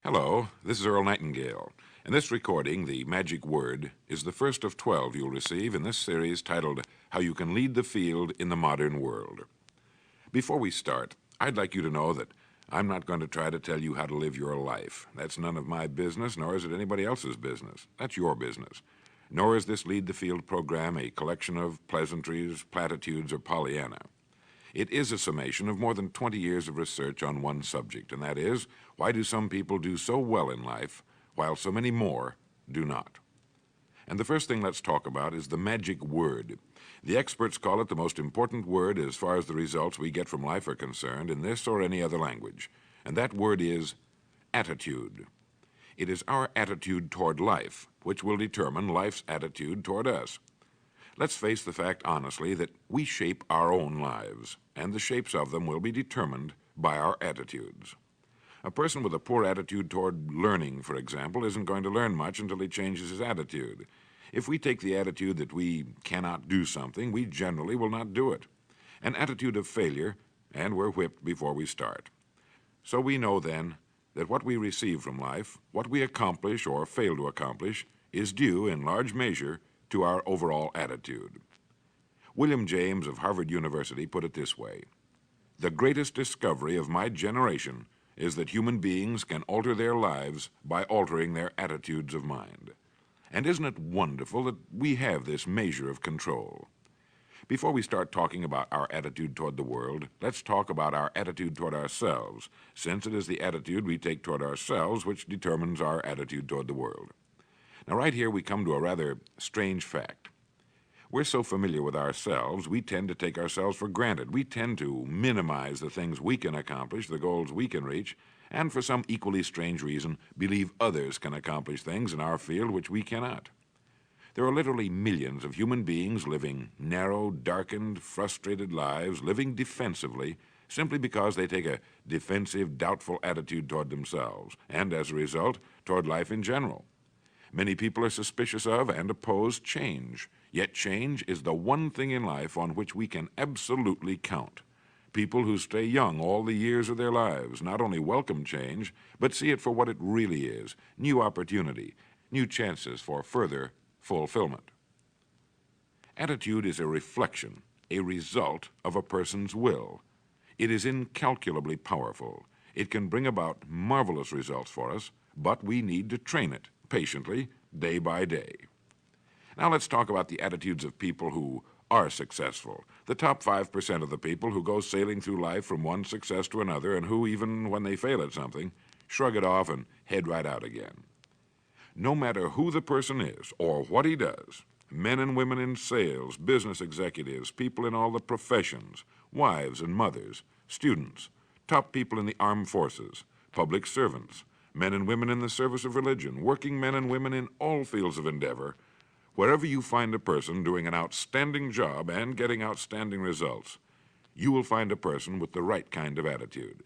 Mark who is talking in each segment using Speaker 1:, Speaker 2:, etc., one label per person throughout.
Speaker 1: Hello, this is Earl Nightingale, and this recording, The Magic Word, is the first of 12 you'll receive in this series titled How You Can Lead the Field in the Modern World. Before we start, I'd like you to know that I'm not going to try to tell you how to live your life. That's none of my business, nor is it anybody else's business. That's your business. Nor is this Lead the Field program a collection of pleasantries, platitudes, or Pollyanna. It is a summation of more than 20 years of research on one subject, and that is, why do some people do so well in life, while so many more do not? And the first thing let's talk about is the magic word. The experts call it the most important word as far as the results we get from life are concerned in this or any other language, and that word is attitude. It is our attitude toward life which will determine life's attitude toward us. Let's face the fact honestly that we shape our own lives, and the shapes of them will be determined by our attitudes. A person with a poor attitude toward learning, for example, isn't going to learn much until he changes his attitude. If we take the attitude that we cannot do something, we generally will not do it. An attitude of failure, and we're whipped before we start. So we know then that what we receive from life, what we accomplish or fail to accomplish, is due in large measure to our overall attitude. William James of Harvard University put it this way: "The greatest discovery of my generation is that human beings can alter their lives by altering their attitudes of mind." And isn't it wonderful that we have this measure of control? Before we start talking about our attitude toward the world, let's talk about our attitude toward ourselves, since it is the attitude we take toward ourselves which determines our attitude toward the world. Now, right here we come to a rather strange fact. We're so familiar with ourselves, we tend to take ourselves for granted. We tend to minimize the things we can accomplish, the goals we can reach, and for some equally strange reason, believe others can accomplish things in our field which we cannot. There are literally millions of human beings living narrow, darkened, frustrated lives, living defensively, simply because they take a defensive, doubtful attitude toward themselves, and as a result, toward life in general. Many people are suspicious of and oppose change, yet change is the one thing in life on which we can absolutely count. People who stay young all the years of their lives not only welcome change, but see it for what it really is: new opportunity, new chances for further fulfillment. Attitude is a reflection, a result of a person's will. It is incalculably powerful. It can bring about marvelous results for us, but we need to train it patiently, day by day. Now let's talk about the attitudes of people who are successful, the top 5% of the people who go sailing through life from one success to another and who, even when they fail at something, shrug it off and head right out again. No matter who the person is or what he does, men and women in sales, business executives, people in all the professions, wives and mothers, students, top people in the armed forces, public servants, men and women in the service of religion, working men and women in all fields of endeavor, wherever you find a person doing an outstanding job and getting outstanding results, you will find a person with the right kind of attitude.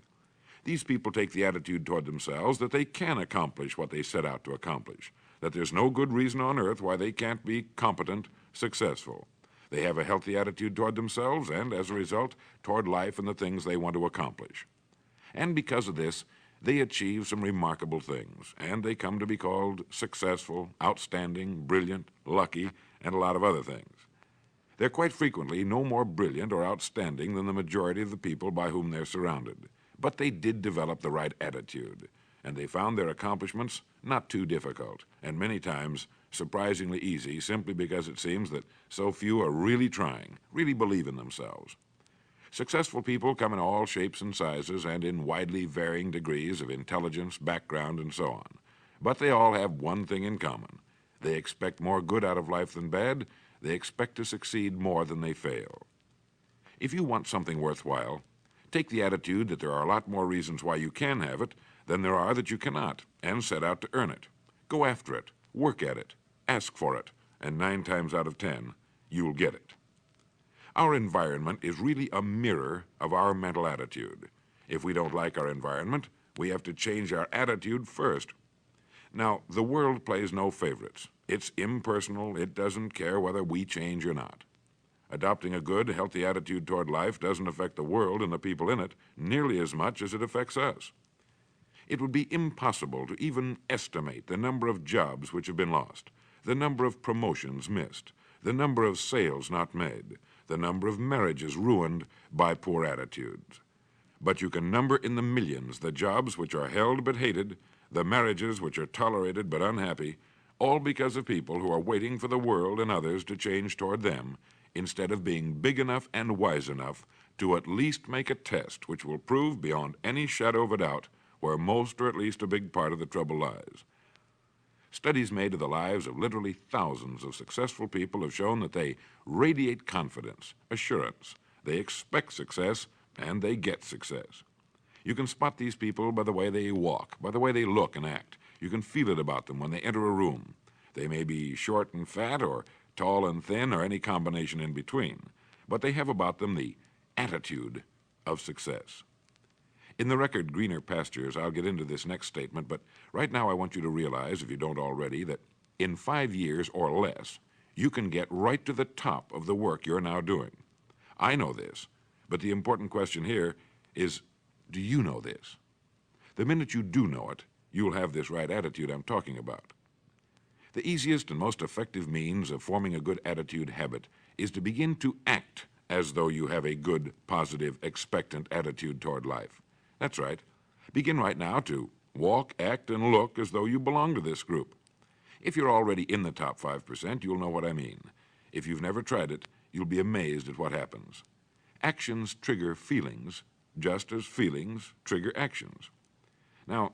Speaker 1: These people take the attitude toward themselves that they can accomplish what they set out to accomplish, that there's no good reason on earth why they can't be competent, successful. They have a healthy attitude toward themselves and, as a result, toward life and the things they want to accomplish. And because of this, they achieve some remarkable things, and they come to be called successful, outstanding, brilliant, lucky, and a lot of other things. They're quite frequently no more brilliant or outstanding than the majority of the people by whom they're surrounded. But they did develop the right attitude, and they found their accomplishments not too difficult, and many times surprisingly easy, simply because it seems that so few are really trying, really believe in themselves. Successful people come in all shapes and sizes and in widely varying degrees of intelligence, background, and so on. But they all have one thing in common. They expect more good out of life than bad. They expect to succeed more than they fail. If you want something worthwhile, take the attitude that there are a lot more reasons why you can have it than there are that you cannot, and set out to earn it. Go after it, work at it, ask for it, and 9 times out of 10, you'll get it. Our environment is really a mirror of our mental attitude. If we don't like our environment, we have to change our attitude first. Now, the world plays no favorites. It's impersonal. It doesn't care whether we change or not. Adopting a good, healthy attitude toward life doesn't affect the world and the people in it nearly as much as it affects us. It would be impossible to even estimate the number of jobs which have been lost, the number of promotions missed, the number of sales not made, the number of marriages ruined by poor attitudes. But you can number in the millions the jobs which are held but hated, the marriages which are tolerated but unhappy, all because of people who are waiting for the world and others to change toward them, instead of being big enough and wise enough to at least make a test which will prove beyond any shadow of a doubt where most or at least a big part of the trouble lies. Studies made of the lives of literally thousands of successful people have shown that they radiate confidence, assurance, they expect success, and they get success. You can spot these people by the way they walk, by the way they look and act. You can feel it about them when they enter a room. They may be short and fat, or tall and thin, or any combination in between, but they have about them the attitude of success. In the record Greener Pastures, I'll get into this next statement, but right now I want you to realize, if you don't already, that in 5 years or less, you can get right to the top of the work you're now doing. I know this, but the important question here is, do you know this? The minute you do know it, you'll have this right attitude I'm talking about. The easiest and most effective means of forming a good attitude habit is to begin to act as though you have a good, positive, expectant attitude toward life. That's right. Begin right now to walk, act, and look as though you belong to this group. If you're already in the top 5%, you'll know what I mean. If you've never tried it, you'll be amazed at what happens. Actions trigger feelings, just as feelings trigger actions. Now,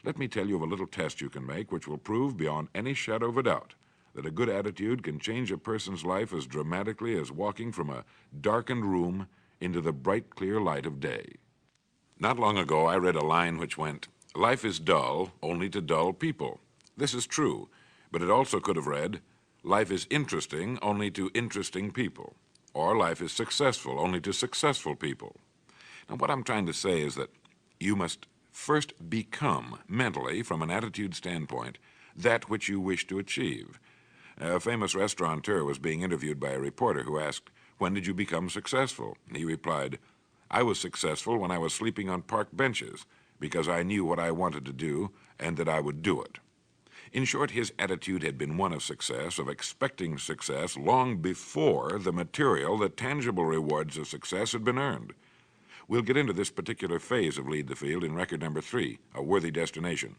Speaker 1: let me tell you of a little test you can make which will prove beyond any shadow of a doubt that a good attitude can change a person's life as dramatically as walking from a darkened room into the bright, clear light of day. Not long ago, I read a line which went, "Life is dull only to dull people." This is true, but it also could have read, "Life is interesting only to interesting people," or "Life is successful only to successful people." Now, what I'm trying to say is that you must first become, mentally, from an attitude standpoint, that which you wish to achieve. A famous restaurateur was being interviewed by a reporter who asked, "When did you become successful?" And he replied, "I was successful when I was sleeping on park benches, because I knew what I wanted to do and that I would do it." In short, his attitude had been one of success, of expecting success, long before the material, the tangible rewards of success had been earned. We'll get into this particular phase of Lead the Field in record number 3, A Worthy Destination.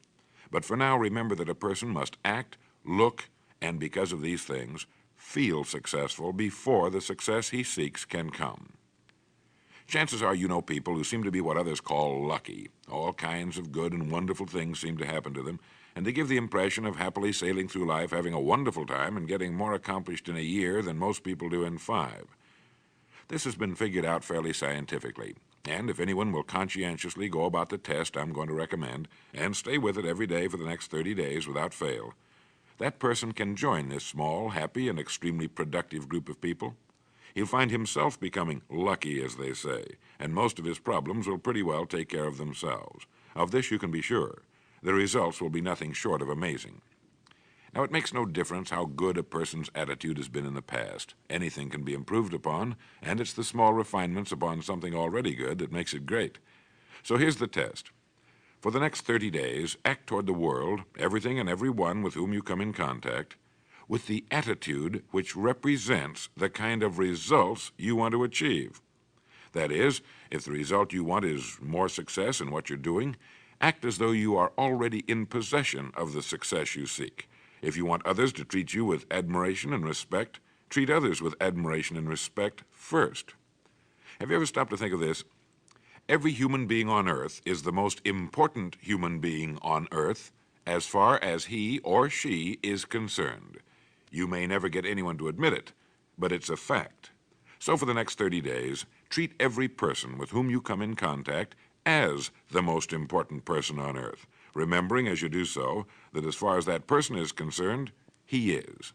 Speaker 1: But for now, remember that a person must act, look, and because of these things, feel successful before the success he seeks can come. Chances are you know people who seem to be what others call lucky. All kinds of good and wonderful things seem to happen to them, and they give the impression of happily sailing through life, having a wonderful time, and getting more accomplished in a year than most people do in 5. This has been figured out fairly scientifically, and if anyone will conscientiously go about the test I'm going to recommend, and stay with it every day for the next 30 days without fail, that person can join this small, happy, and extremely productive group of people. He'll find himself becoming lucky, as they say, and most of his problems will pretty well take care of themselves. Of this you can be sure. The results will be nothing short of amazing. Now, it makes no difference how good a person's attitude has been in the past. Anything can be improved upon, and it's the small refinements upon something already good that makes it great. So here's the test. For the next 30 days, act toward the world, everything and everyone with whom you come in contact, with the attitude which represents the kind of results you want to achieve. That is, if the result you want is more success in what you're doing, act as though you are already in possession of the success you seek. If you want others to treat you with admiration and respect, treat others with admiration and respect first. Have you ever stopped to think of this? Every human being on earth is the most important human being on earth as far as he or she is concerned. You may never get anyone to admit it, but it's a fact. So for the next 30 days, treat every person with whom you come in contact as the most important person on earth, remembering as you do so that as far as that person is concerned, he is.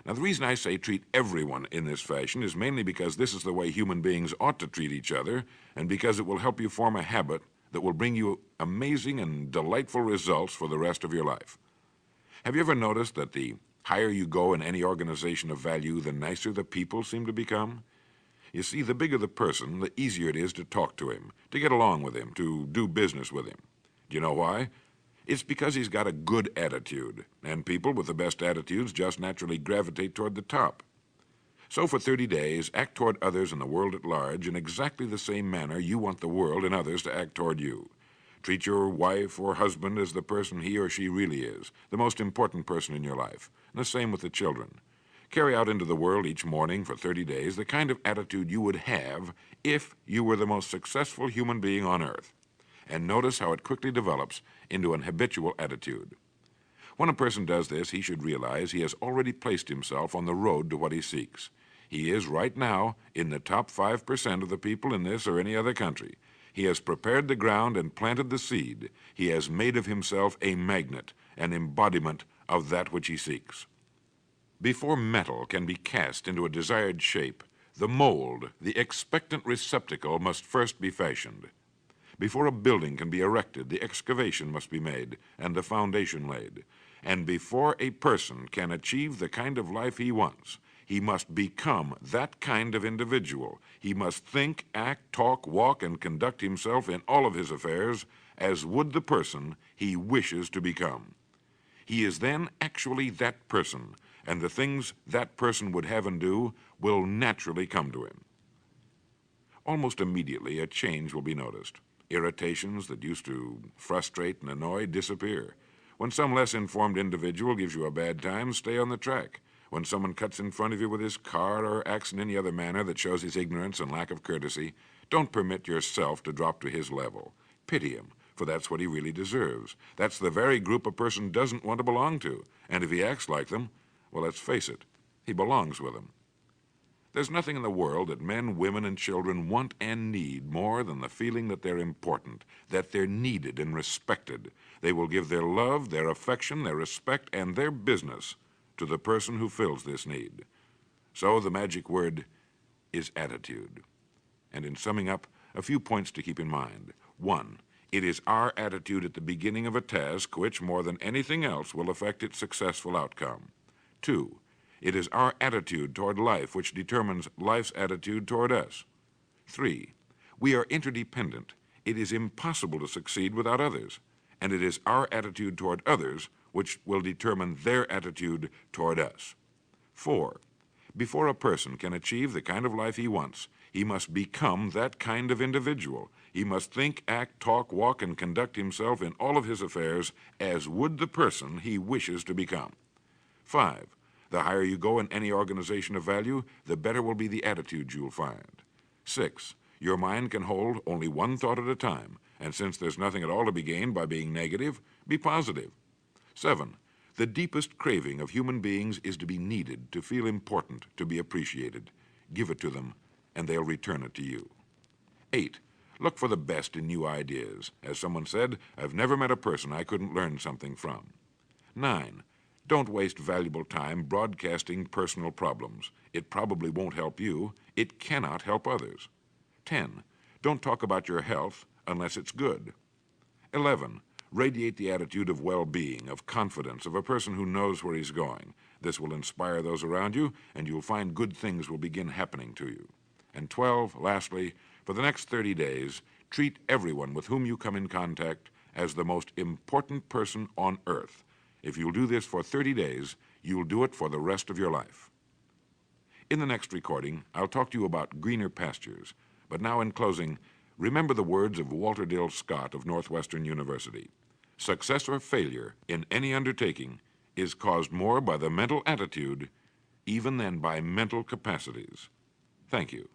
Speaker 1: Now, the reason I say treat everyone in this fashion is mainly because this is the way human beings ought to treat each other, and because it will help you form a habit that will bring you amazing and delightful results for the rest of your life. Have you ever noticed that the higher you go in any organization of value, the nicer the people seem to become? You see, the bigger the person, the easier it is to talk to him, to get along with him, to do business with him. You know why? It's because he's got a good attitude, and people with the best attitudes just naturally gravitate toward the top. So for 30 days, act toward others and the world at large in exactly the same manner you want the world and others to act toward you. Treat your wife or husband as the person he or she really is, the most important person in your life, and the same with the children. Carry out into the world each morning for 30 days the kind of attitude you would have if you were the most successful human being on earth. And notice how it quickly develops into an habitual attitude. When a person does this, he should realize he has already placed himself on the road to what he seeks. He is right now in the top 5% of the people in this or any other country. He has prepared the ground and planted the seed. He has made of himself a magnet, an embodiment of that which he seeks. Before metal can be cast into a desired shape, the mold, the expectant receptacle, must first be fashioned. Before a building can be erected, the excavation must be made and the foundation laid. And before a person can achieve the kind of life he wants, he must become that kind of individual. He must think, act, talk, walk, and conduct himself in all of his affairs as would the person he wishes to become. He is then actually that person, and the things that person would have and do will naturally come to him. Almost immediately, a change will be noticed. Irritations that used to frustrate and annoy disappear. When some less informed individual gives you a bad time, stay on the track. When someone cuts in front of you with his car or acts in any other manner that shows his ignorance and lack of courtesy, don't permit yourself to drop to his level. Pity him, for that's what he really deserves. That's the very group a person doesn't want to belong to. And if he acts like them, well, let's face it, he belongs with them. There's nothing in the world that men, women, and children want and need more than the feeling that they're important, that they're needed and respected. They will give their love, their affection, their respect, and their business to the person who fills this need. So the magic word is attitude. And in summing up, a few points to keep in mind. 1, it is our attitude at the beginning of a task which, more than anything else, will affect its successful outcome. 2, it is our attitude toward life which determines life's attitude toward us. 3, we are interdependent. It is impossible to succeed without others, and it is our attitude toward others which will determine their attitude toward us. 4, before a person can achieve the kind of life he wants, he must become that kind of individual. He must think, act, talk, walk, and conduct himself in all of his affairs as would the person he wishes to become. 5, the higher you go in any organization of value, the better will be the attitude you'll find. 6, your mind can hold only one thought at a time, and since there's nothing at all to be gained by being negative, be positive. 7, the deepest craving of human beings is to be needed, to feel important, to be appreciated. Give it to them, and they'll return it to you. 8, look for the best in new ideas. As someone said, I've never met a person I couldn't learn something from. 9, don't waste valuable time broadcasting personal problems. It probably won't help you. It cannot help others. 10, don't talk about your health unless it's good. 11, radiate the attitude of well-being, of confidence, of a person who knows where he's going. This will inspire those around you, and you'll find good things will begin happening to you. And 12, lastly, for the next 30 days, treat everyone with whom you come in contact as the most important person on earth. If you'll do this for 30 days, you'll do it for the rest of your life. In the next recording, I'll talk to you about greener pastures. But now in closing, remember the words of Walter Dill Scott of Northwestern University. Success or failure in any undertaking is caused more by the mental attitude even than by mental capacities. Thank you.